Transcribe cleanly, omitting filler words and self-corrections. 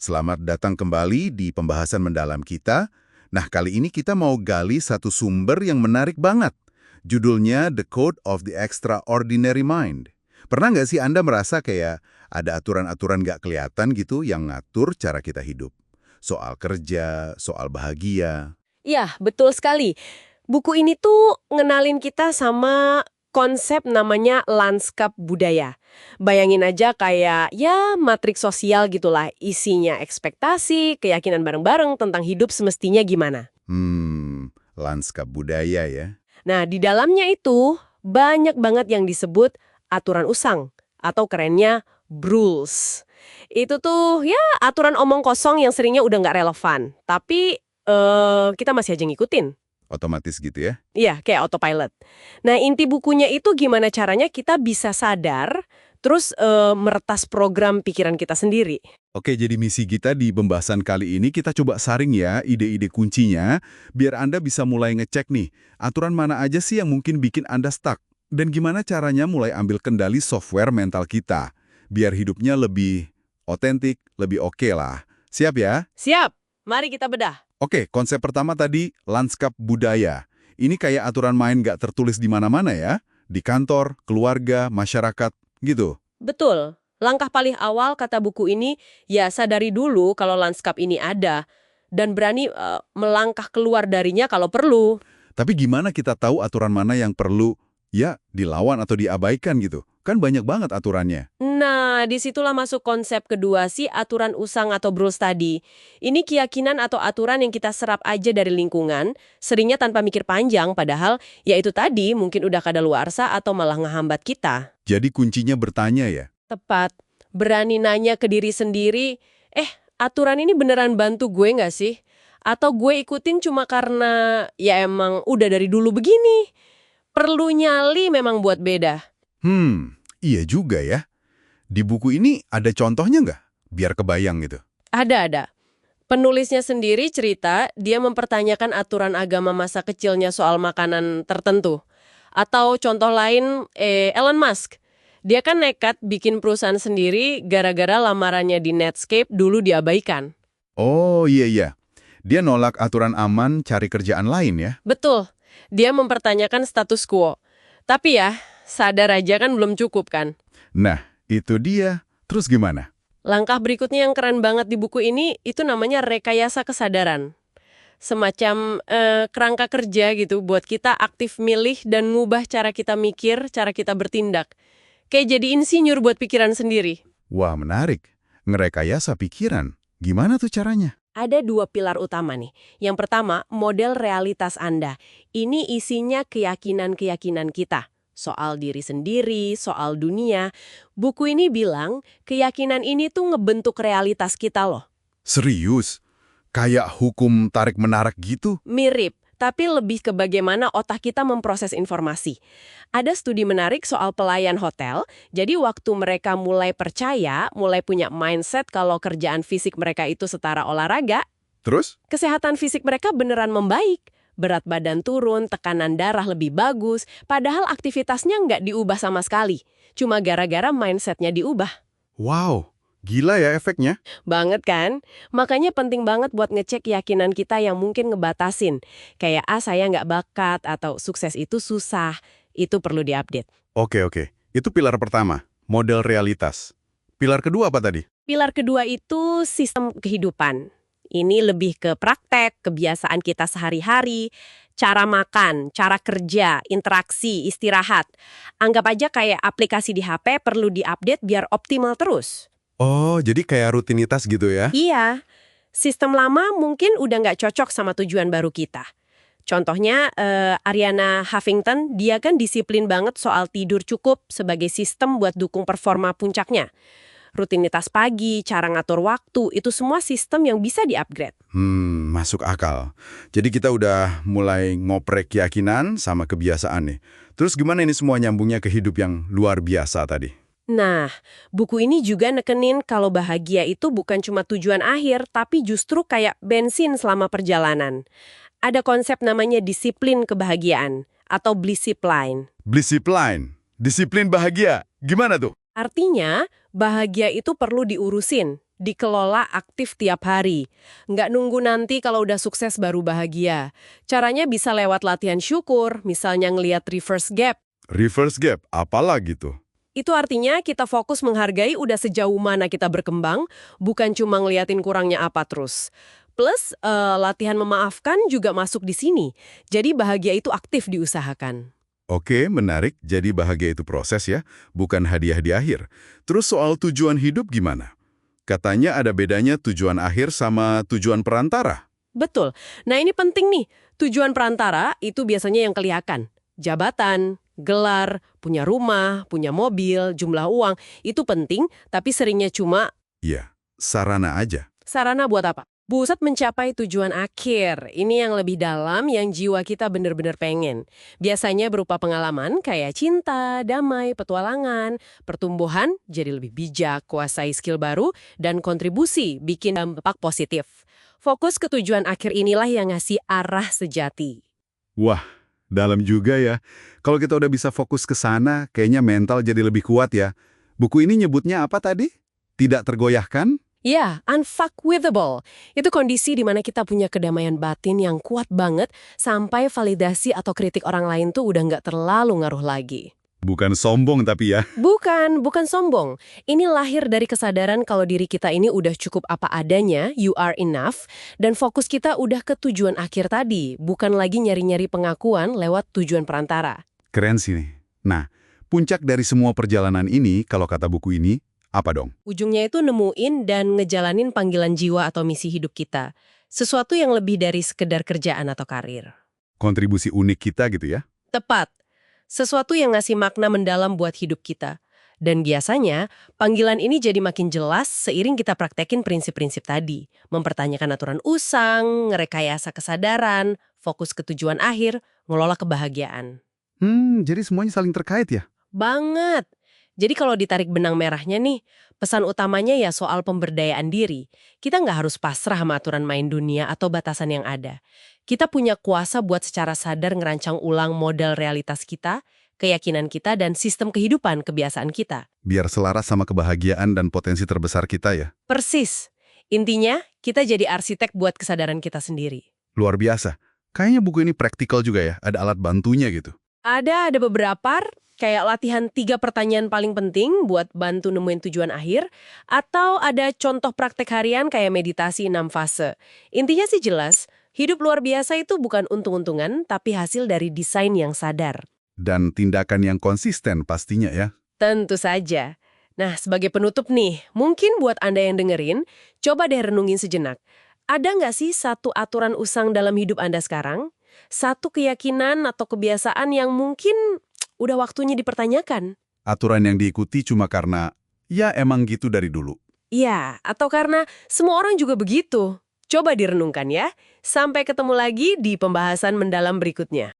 Selamat datang kembali di pembahasan mendalam kita. Nah, kali ini kita mau gali satu sumber yang menarik banget. Judulnya The Code of the Extraordinary Mind. Pernah nggak sih Anda merasa kayak ada aturan-aturan nggak kelihatan gitu yang ngatur cara kita hidup? Soal kerja, soal bahagia. Ya, betul sekali. Buku ini tuh ngenalin kita sama konsep namanya lanskap budaya. Bayangin aja kayak ya matriks sosial gitulah, isinya ekspektasi, keyakinan bareng-bareng tentang hidup semestinya gimana. Lanskap budaya ya. Nah, di dalamnya itu banyak banget yang disebut aturan usang atau kerennya rules. Itu tuh ya aturan omong kosong yang seringnya udah nggak relevan, tapi kita masih aja ngikutin. Otomatis gitu ya. Iya, kayak autopilot. Nah, inti bukunya itu gimana caranya kita bisa sadar, terus meretas program pikiran kita sendiri. Oke, jadi misi kita di pembahasan kali ini kita coba saring ya ide-ide kuncinya, biar Anda bisa mulai ngecek nih, aturan mana aja sih yang mungkin bikin Anda stuck, dan gimana caranya mulai ambil kendali software mental kita, biar hidupnya lebih otentik, lebih oke lah. Siap ya? Siap, mari kita bedah. Oke, konsep pertama tadi, lanskap budaya. Ini kayak aturan main nggak tertulis di mana-mana ya, di kantor, keluarga, masyarakat, gitu. Betul. Langkah paling awal kata buku ini, ya sadari dulu kalau lanskap ini ada, dan berani melangkah keluar darinya kalau perlu. Tapi gimana kita tahu aturan mana yang perlu, ya, dilawan atau diabaikan gitu? Kan banyak banget aturannya. Nah, disitulah masuk konsep kedua sih aturan usang atau rules tadi. Ini keyakinan atau aturan yang kita serap aja dari lingkungan, seringnya tanpa mikir panjang, padahal ya itu tadi mungkin udah kadaluarsa atau malah ngehambat kita. Jadi kuncinya bertanya ya? Tepat, berani nanya ke diri sendiri, aturan ini beneran bantu gue nggak sih? Atau gue ikutin cuma karena ya emang udah dari dulu begini? Perlu nyali memang buat beda. Iya juga ya. Di buku ini ada contohnya nggak? Biar kebayang gitu. Ada. Penulisnya sendiri cerita dia mempertanyakan aturan agama masa kecilnya soal makanan tertentu. Atau contoh lain, Elon Musk. Dia kan nekat bikin perusahaan sendiri gara-gara lamarannya di Netscape dulu diabaikan. Oh iya. Dia nolak aturan aman cari kerjaan lain ya? Betul, dia mempertanyakan status quo. Tapi ya, sadar aja kan belum cukup kan? Nah, itu dia. Terus gimana? Langkah berikutnya yang keren banget di buku ini, itu namanya rekayasa kesadaran. Semacam kerangka kerja gitu buat kita aktif milih dan ngubah cara kita mikir, cara kita bertindak. Kayak jadi insinyur buat pikiran sendiri. Wah, menarik. Ngerekayasa pikiran. Gimana tuh caranya? Ada dua pilar utama nih. Yang pertama, model realitas Anda. Ini isinya keyakinan-keyakinan kita. Soal diri sendiri, soal dunia. Buku ini bilang, keyakinan ini tuh ngebentuk realitas kita loh. Serius? Kayak hukum tarik-menarik gitu? Mirip, tapi lebih ke bagaimana otak kita memproses informasi. Ada studi menarik soal pelayan hotel, jadi waktu mereka mulai percaya, mulai punya mindset kalau kerjaan fisik mereka itu setara olahraga, Terus? kesehatan fisik mereka beneran membaik. Berat badan turun, tekanan darah lebih bagus, padahal aktivitasnya nggak diubah sama sekali. Cuma gara-gara mindsetnya diubah. Wow, gila ya efeknya. Banget kan? Makanya penting banget buat ngecek keyakinan kita yang mungkin ngebatasin. Kayak, saya nggak bakat atau sukses itu susah. Itu perlu diupdate. Oke. Itu pilar pertama, model realitas. Pilar kedua apa tadi? Pilar kedua itu sistem kehidupan. Ini lebih ke praktek, kebiasaan kita sehari-hari, cara makan, cara kerja, interaksi, istirahat. Anggap aja kayak aplikasi di HP perlu diupdate biar optimal terus. Oh, jadi kayak rutinitas gitu ya? Iya, sistem lama mungkin udah nggak cocok sama tujuan baru kita. Contohnya, Ariana Huffington, dia kan disiplin banget soal tidur cukup sebagai sistem buat dukung performa puncaknya. Rutinitas pagi, cara ngatur waktu, itu semua sistem yang bisa di-upgrade. Masuk akal. Jadi kita udah mulai ngoprek keyakinan sama kebiasaan nih. Terus gimana ini semua nyambungnya ke hidup yang luar biasa tadi? Nah, buku ini juga nekenin kalau bahagia itu bukan cuma tujuan akhir, tapi justru kayak bensin selama perjalanan. Ada konsep namanya disiplin kebahagiaan, atau blissipline. Blissipline, disiplin bahagia. Gimana tuh? Artinya, bahagia itu perlu diurusin, dikelola aktif tiap hari. Nggak nunggu nanti kalau udah sukses baru bahagia. Caranya bisa lewat latihan syukur, misalnya ngeliat reverse gap. Reverse gap, apalagi tuh? Itu artinya kita fokus menghargai udah sejauh mana kita berkembang, bukan cuma ngeliatin kurangnya apa terus. Plus, latihan memaafkan juga masuk di sini. Jadi bahagia itu aktif diusahakan. Oke, menarik. Jadi bahagia itu proses ya, bukan hadiah di akhir. Terus soal tujuan hidup gimana? Katanya ada bedanya tujuan akhir sama tujuan perantara. Betul. Nah ini penting nih. Tujuan perantara itu biasanya yang kelihatan. Jabatan, gelar, punya rumah, punya mobil, jumlah uang. Itu penting, tapi seringnya cuma Iya, sarana aja. sarana buat apa? Buat mencapai tujuan akhir. Ini yang lebih dalam, yang jiwa kita benar-benar pengen. Biasanya berupa pengalaman kayak cinta, damai, petualangan, pertumbuhan, jadi lebih bijak, kuasai skill baru, dan kontribusi, bikin dampak positif. Fokus ke tujuan akhir inilah yang ngasih arah sejati. Wah, dalam juga ya. Kalau kita udah bisa fokus ke sana, kayaknya mental jadi lebih kuat ya. Buku ini nyebutnya apa tadi? Tidak tergoyahkan? Ya, unfuckwithable. Itu kondisi di mana kita punya kedamaian batin yang kuat banget sampai validasi atau kritik orang lain tuh udah nggak terlalu ngaruh lagi. Bukan sombong tapi ya. Bukan sombong. Ini lahir dari kesadaran kalau diri kita ini udah cukup apa adanya, you are enough, dan fokus kita udah ke tujuan akhir tadi, bukan lagi nyari-nyari pengakuan lewat tujuan perantara. Keren sih nih. Nah, puncak dari semua perjalanan ini, kalau kata buku ini, apa dong? Ujungnya itu nemuin dan ngejalanin panggilan jiwa atau misi hidup kita. Sesuatu yang lebih dari sekedar kerjaan atau karir. Kontribusi unik kita gitu ya? Tepat. Sesuatu yang ngasih makna mendalam buat hidup kita. Dan biasanya, panggilan ini jadi makin jelas seiring kita praktekin prinsip-prinsip tadi. Mempertanyakan aturan usang, ngerekayasa kesadaran, fokus ke tujuan akhir, ngelola kebahagiaan. Jadi semuanya saling terkait ya? Banget! Jadi kalau ditarik benang merahnya nih, pesan utamanya ya soal pemberdayaan diri. Kita nggak harus pasrah sama aturan main dunia atau batasan yang ada. Kita punya kuasa buat secara sadar ngerancang ulang model realitas kita, keyakinan kita, dan sistem kehidupan kebiasaan kita. Biar selaras sama kebahagiaan dan potensi terbesar kita ya? Persis. Intinya, kita jadi arsitek buat kesadaran kita sendiri. Luar biasa. Kayaknya buku ini praktikal juga ya, ada alat bantunya gitu. Ada beberapa, kayak latihan 3 pertanyaan paling penting buat bantu nemuin tujuan akhir, atau ada contoh praktek harian kayak meditasi 6 fase. Intinya sih jelas, hidup luar biasa itu bukan untung-untungan, tapi hasil dari desain yang sadar. Dan tindakan yang konsisten pastinya ya. Tentu saja. Nah, sebagai penutup nih, mungkin buat Anda yang dengerin, coba deh renungin sejenak. Ada nggak sih satu aturan usang dalam hidup Anda sekarang? Satu keyakinan atau kebiasaan yang mungkin udah waktunya dipertanyakan? Aturan yang diikuti cuma karena, ya emang gitu dari dulu. Iya, atau karena semua orang juga begitu. Coba direnungkan ya. Sampai ketemu lagi di pembahasan mendalam berikutnya.